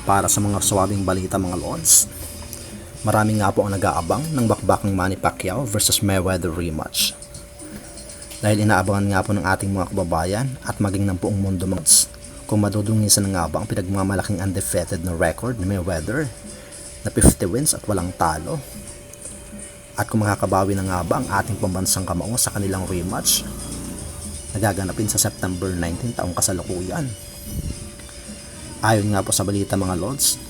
Para sa mga swabing balita mga lords, marami nga po ang nag-aabang ng bakbakang Manny Pacquiao versus Mayweather rematch. Dahil inaabangan nga po ng ating mga kababayan at maging ng buong mundo mga lords, kung madudungisan nga ba ang pinagmamalaking undefeated na record ni Mayweather na 50 wins at walang talo. At kung makakabawi na nga ba ang ating pambansang kamao sa kanilang rematch na gaganapin sa September 19 taong kasalukuyan. Ayon nga po sa balita mga lords,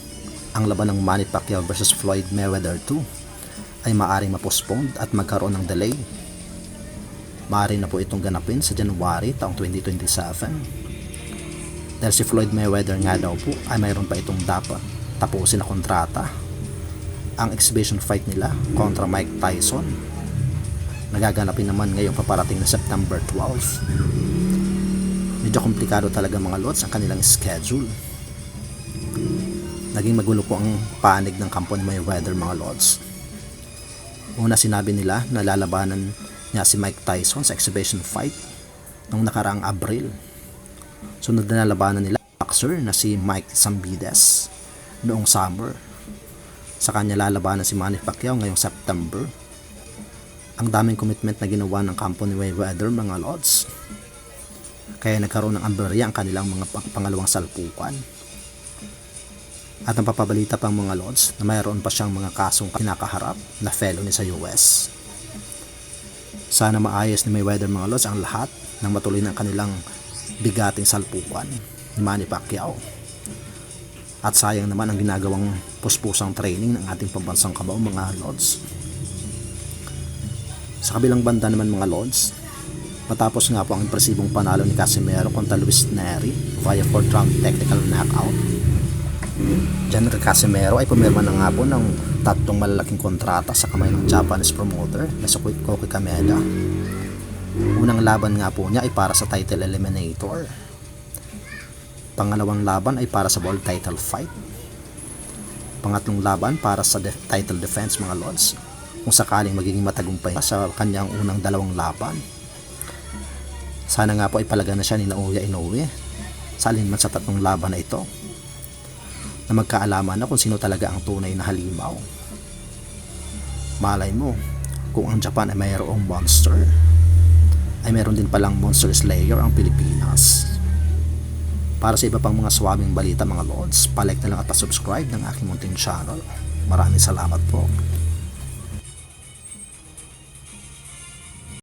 ang laban ng Manny Pacquiao versus Floyd Mayweather 2 ay maaaring mapostponed at magkaroon ng delay. Maaari na po itong ganapin sa January taong 2027. Dahil si Floyd Mayweather nga daw po ay mayroon pa itong dapat tapusin na kontrata. Ang exhibition fight nila kontra Mike Tyson nagaganapin naman ngayong paparating na September 12. Medyo komplikado talaga mga lods ang kanilang schedule. Naging magulo po ang panig ng kampo ni Mayweather mga lods. Una sinabi nila na lalabanan niya si Mike Tyson sa exhibition fight noong nakaraang Abril. Sunod na labanan nila boxer na si Mike Zambides noong summer. Sa kanya lalabanan si Manny Pacquiao ngayong September. Ang daming commitment na ginawa ng kampo ni Mayweather mga lords. Kaya nagkaroon ng amberya ang kanilang mga pangalawang salpukan. At ang papabalita pang mga lords na mayroon pa siyang mga kasong kinakaharap na felony sa US. Sana maayos ni Mayweather mga lords ang lahat nang matuloy ng kanilang bigating salpukan ni Manny Pacquiao. At sayang naman ang ginagawang puspusang training ng ating pambansang kamao mga lords. Sa kabilang banda naman mga lords, matapos nga po ang impresibong panalo ni Casimero kontra Luis Nery via 4th round technical knockout, General Casimero ay pumirma na nga po ng tatlong malalaking kontrata sa kamay ng Japanese promoter na si Koki Kameda. Unang laban nga po niya ay para sa title eliminator. Pangalawang laban ay para sa world title fight. Pangatlong laban para sa title defense mga lords, kung sakaling magiging matagumpay sa kanyang unang dalawang laban. Sana nga po ay palaga na siya ni Naoya Inoue sa alinman sa tatlong laban na ito, na magkaalaman na kung sino talaga ang tunay na halimaw. Malay mo, kung ang Japan ay mayroong monster, ay mayroon din palang monster slayer ang Pilipinas. Para sa iba pang mga swabing balita mga lords, palike na lang at pasubscribe ng aking munting channel. Maraming salamat po.